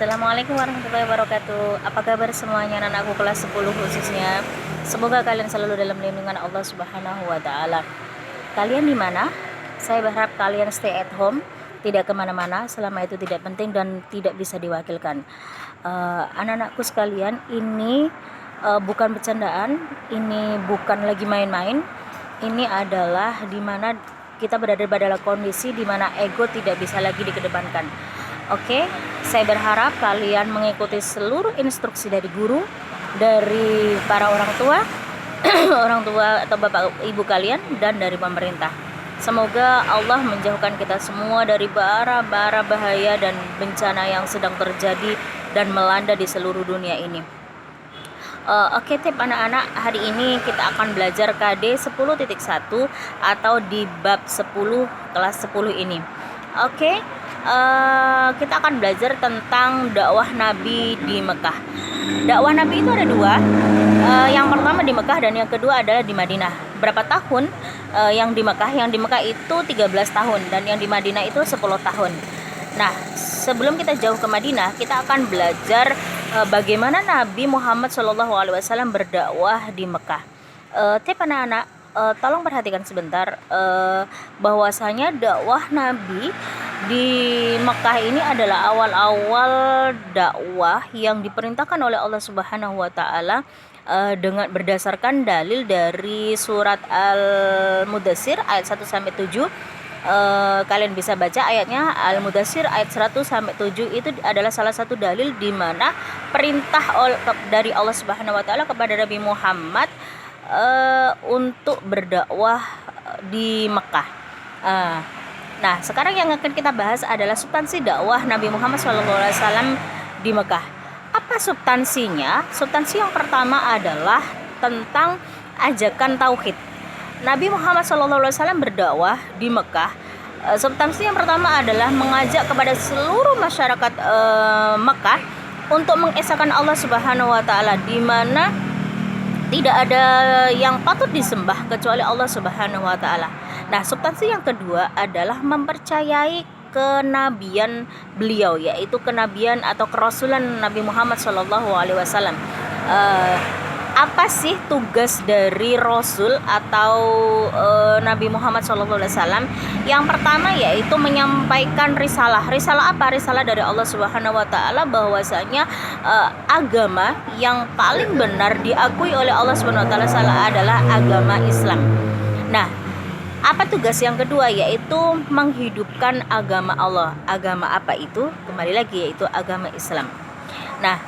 Assalamualaikum warahmatullahi wabarakatuh. Apa kabar semuanya anak-anakku kelas 10 khususnya? Semoga kalian selalu dalam lindungan Allah Subhanahu wa taala. Kalian di mana? Saya berharap kalian stay at home, tidak kemana-mana selama itu tidak penting dan tidak bisa diwakilkan. Anak-anakku sekalian, ini bukan bercandaan, ini bukan lagi main-main. Ini adalah dimana kita berada pada kondisi dimana ego tidak bisa lagi dikedepankan. Oke, saya berharap kalian mengikuti seluruh instruksi dari guru, dari para orang tua, orang tua atau bapak ibu kalian, dan dari pemerintah. Semoga Allah menjauhkan kita semua dari bara bahaya dan bencana yang sedang terjadi dan melanda di seluruh dunia ini. Oke, tip anak-anak, hari ini kita akan belajar KD 10.1 atau di bab 10 kelas 10 ini. Oke, kita akan belajar tentang dakwah Nabi di Mekah. Dakwah Nabi itu ada dua, yang pertama di Mekah dan yang kedua adalah di Madinah. Berapa tahun yang di Mekah? Yang di Mekah itu 13 tahun dan yang di Madinah itu 10 tahun. Nah, sebelum kita jauh ke Madinah, kita akan belajar bagaimana Nabi Muhammad SAW berdakwah di Mekah. Tip anak-anak, tolong perhatikan sebentar, bahwasanya dakwah Nabi di Mekah ini adalah awal-awal dakwah yang diperintahkan oleh Allah Subhanahu wa taala dengan berdasarkan dalil dari surat Al-Mudaththir ayat 1 sampai 7. Kalian bisa baca ayatnya. Al-Mudaththir ayat 100 sampai 7 itu adalah salah satu dalil di mana perintah dari Allah Subhanahu wa taala kepada Nabi Muhammad untuk berdakwah di Mekah. Nah, sekarang yang akan kita bahas adalah substansi dakwah Nabi Muhammad SAW di Mekah. Apa substansinya? Substansi yang pertama adalah tentang ajakan tauhid. Nabi Muhammad SAW berdakwah di Mekah. Substansi yang pertama adalah mengajak kepada seluruh masyarakat Mekah untuk mengesahkan Allah Subhanahu wa taala, di mana tidak ada yang patut disembah kecuali Allah Subhanahu wa taala. Nah, substansi yang kedua adalah mempercayai kenabian beliau, yaitu kenabian atau kerasulan Nabi Muhammad SAW. Apa sih tugas dari Rasul atau Nabi Muhammad SAW? Yang pertama yaitu menyampaikan risalah. Risalah apa? Risalah dari Allah Subhanahu wa taala, bahwasanya agama yang paling benar diakui oleh Allah Subhanahu wa taala adalah agama Islam. Nah, apa tugas yang kedua? Yaitu menghidupkan agama Allah. Agama apa itu? Kembali lagi, yaitu agama Islam. Nah,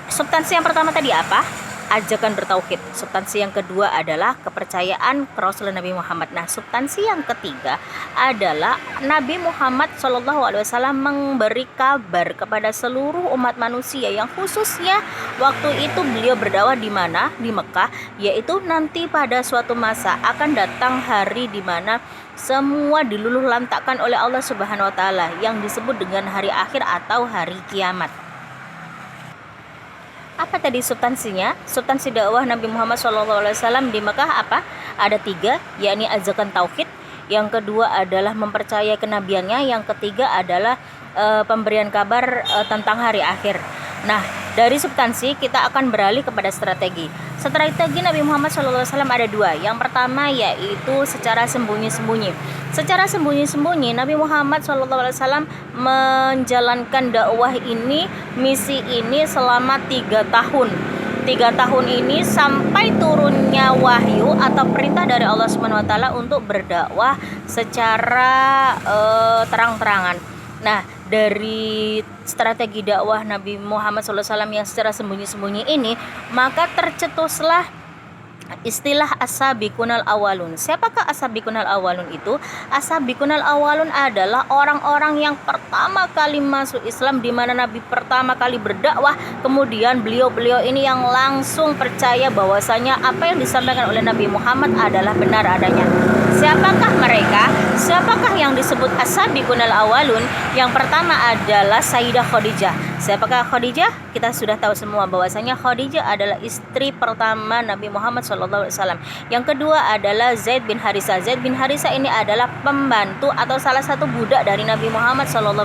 substansi yang pertama tadi apa? Ajakan bertauhid. Substansi yang kedua adalah kepercayaan kerasulan Nabi Muhammad. Nah, substansi yang ketiga adalah Nabi Muhammad SAW memberi kabar kepada seluruh umat manusia, yang khususnya waktu itu beliau berdakwah di mana? Di Mekah, yaitu nanti pada suatu masa akan datang hari di mana semua diluluh lantakkan oleh Allah Subhanahu wa taala, yang disebut dengan hari akhir atau hari kiamat. Apa tadi substansinya? Substansi dakwah Nabi Muhammad SAW di Mekah apa? Ada 3, yakni ajakan tauhid. Yang kedua adalah mempercayai kenabiannya. Yang ketiga adalah pemberian kabar tentang hari akhir. Nah, dari substansi kita akan beralih kepada strategi. Strategi Nabi Muhammad SAW ada 2. Yang pertama yaitu secara sembunyi-sembunyi. Secara sembunyi-sembunyi Nabi Muhammad SAW menjalankan dakwah ini, misi ini selama 3 tahun. 3 tahun ini sampai turunnya wahyu atau perintah dari Allah Subhanahu wa taala untuk berdakwah secara terang-terangan. Nah, dari strategi dakwah Nabi Muhammad SAW yang secara sembunyi-sembunyi ini, maka tercetuslah istilah as-sabiqunal awalun. Siapakah as-sabiqunal awalun itu? As-sabiqunal awalun adalah orang-orang yang pertama kali masuk Islam, di mana Nabi pertama kali berdakwah, kemudian beliau-beliau ini yang langsung percaya bahwasanya apa yang disampaikan oleh Nabi Muhammad adalah benar adanya. Siapakah mereka? Siapakah yang disebut as-sabiqunal awalun? Yang pertama adalah Sayyidah Khadijah. Siapakah Khadijah? Kita sudah tahu semua bahwasanya Khadijah adalah istri pertama Nabi Muhammad SAW. Yang kedua adalah Zaid bin Harithah. Zaid bin Harithah ini adalah pembantu atau salah satu budak dari Nabi Muhammad SAW.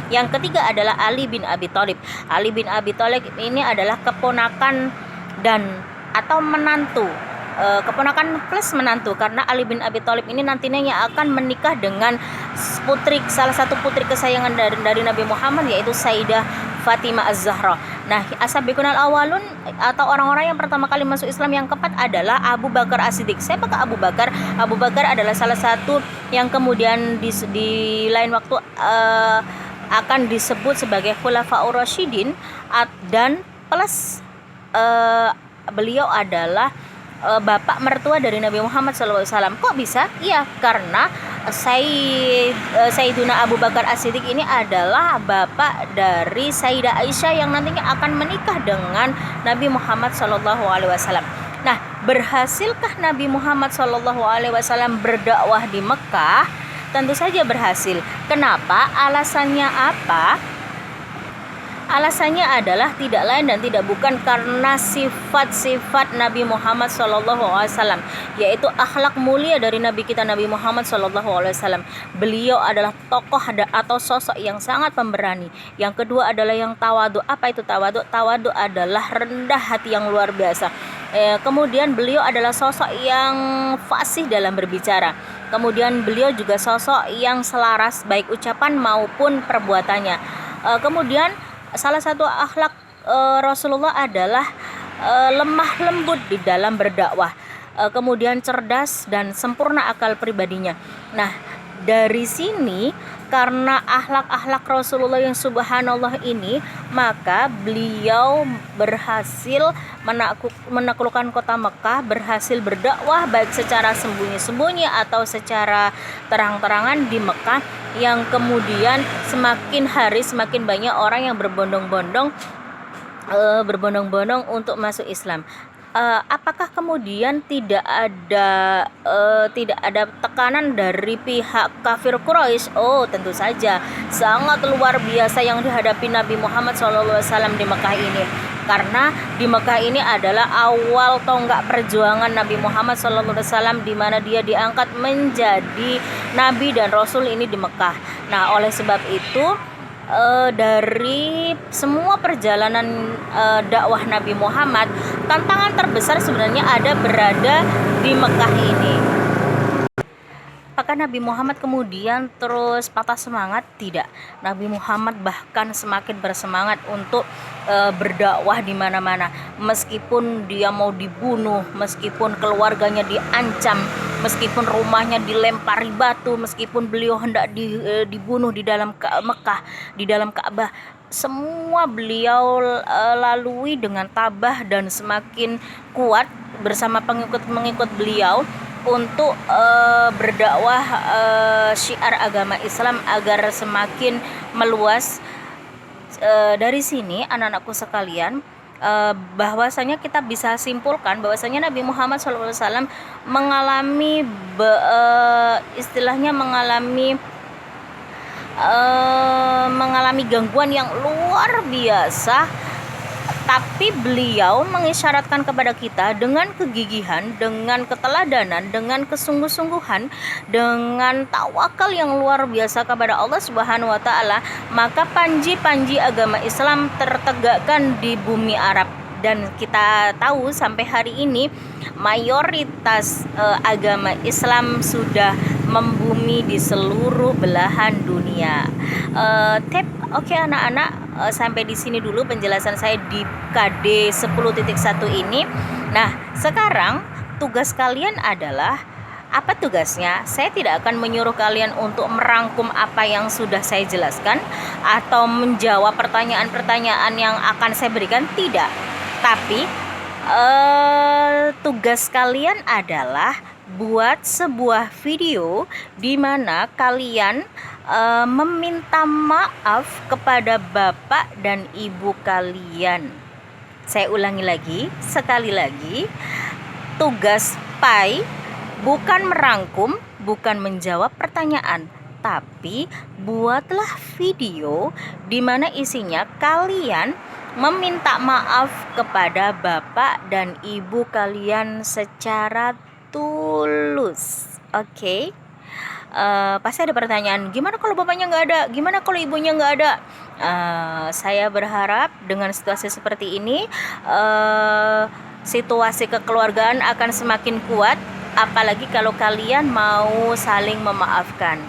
Yang ketiga adalah Ali bin Abi Thalib. Ali bin Abi Thalib ini adalah keponakan dan atau menantu, keponakan plus menantu, karena Ali bin Abi Thalib ini nantinya yang akan menikah dengan salah satu putri kesayangan dari Nabi Muhammad, yaitu Sayyidah Fatimah Az-Zahra. Nah, as-sabiqun al-awwalun atau orang-orang yang pertama kali masuk Islam yang keempat adalah Abu Bakar As-Siddiq. Siapakah Abu Bakar? Abu Bakar adalah salah satu yang kemudian di lain waktu akan disebut sebagai Khulafaur Rasyidin, dan plus beliau adalah bapak mertua dari Nabi Muhammad SAW. Kok bisa? Iya, karena Sayyiduna Abu Bakar As-Siddiq ini adalah bapak dari Sayyidah Aisyah yang nantinya akan menikah dengan Nabi Muhammad SAW. Nah, berhasilkah Nabi Muhammad SAW berdakwah di Mekah? Tentu saja berhasil. Kenapa? Alasannya apa? Alasannya adalah tidak lain dan tidak bukan karena sifat-sifat Nabi Muhammad SAW, yaitu akhlak mulia dari Nabi kita Nabi Muhammad SAW. Beliau adalah tokoh atau sosok yang sangat pemberani. Yang kedua adalah yang tawadu. Apa itu tawadu? Tawadu adalah rendah hati yang luar biasa. Kemudian beliau adalah sosok yang fasih dalam berbicara. Kemudian beliau juga sosok yang selaras baik ucapan maupun perbuatannya. Kemudian salah satu akhlak Rasulullah adalah lemah lembut di dalam berdakwah, kemudian cerdas dan sempurna akal pribadinya. Nah, dari sini karena akhlak-akhlak Rasulullah yang subhanallah ini, maka beliau berhasil menaklukkan kota Mekah, berhasil berdakwah baik secara sembunyi-sembunyi atau secara terang-terangan di Mekah, yang kemudian semakin hari semakin banyak orang yang berbondong-bondong untuk masuk Islam. Apakah kemudian tidak ada tekanan dari pihak kafir Quraisy? Oh, tentu saja sangat luar biasa yang dihadapi Nabi Muhammad SAW di Mekah ini, karena di Mekah ini adalah awal tonggak perjuangan Nabi Muhammad SAW, di mana dia diangkat menjadi Nabi dan Rasul ini di Mekah. Nah, oleh sebab itu dari semua perjalanan dakwah Nabi Muhammad, tantangan terbesar sebenarnya berada di Mekah ini. Apakah Nabi Muhammad kemudian terus patah semangat? Tidak. Nabi Muhammad bahkan semakin bersemangat untuk berdakwah di mana-mana. Meskipun dia mau dibunuh, meskipun keluarganya diancam, meskipun rumahnya dilempari batu, meskipun beliau hendak dibunuh di dalam Mekah, di dalam Ka'bah, semua beliau lalui dengan tabah dan semakin kuat bersama pengikut-pengikut beliau untuk berdakwah syiar agama Islam agar semakin meluas. Dari sini anak-anakku sekalian, bahwasanya kita bisa simpulkan bahwasanya Nabi Muhammad SAW mengalami mengalami gangguan yang luar biasa, tapi beliau mengisyaratkan kepada kita dengan kegigihan, dengan keteladanan, dengan kesungguh-sungguhan, dengan tawakal yang luar biasa kepada Allah Subhanahu wa taala, maka panji-panji agama Islam tertegakkan di bumi Arab. Dan kita tahu sampai hari ini mayoritas agama Islam sudah membumi di seluruh belahan dunia. Oke anak-anak, sampai di sini dulu penjelasan saya di KD 10.1 ini. Nah, sekarang tugas kalian adalah apa tugasnya? Saya tidak akan menyuruh kalian untuk merangkum apa yang sudah saya jelaskan atau menjawab pertanyaan-pertanyaan yang akan saya berikan, tidak. Tapi tugas kalian adalah buat sebuah video di mana kalian meminta maaf kepada bapak dan ibu kalian. Saya ulangi lagi, sekali lagi, tugas PAI bukan merangkum, bukan menjawab pertanyaan, tapi buatlah video di mana isinya kalian meminta maaf kepada bapak dan ibu kalian secara tulus. Oke? Pasti ada pertanyaan, gimana kalau bapaknya nggak ada, gimana kalau ibunya nggak ada. Saya berharap dengan situasi seperti ini, situasi kekeluargaan akan semakin kuat, apalagi kalau kalian mau saling memaafkan.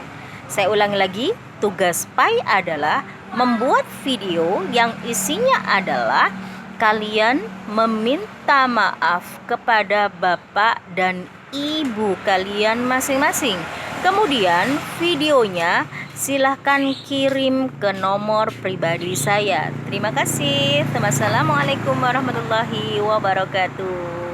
Saya ulangi lagi, tugas Pai adalah membuat video yang isinya adalah kalian meminta maaf kepada bapak dan ibu kalian masing-masing. Kemudian videonya silahkan kirim ke nomor pribadi saya. Terima kasih. Wassalamualaikum warahmatullahi wabarakatuh.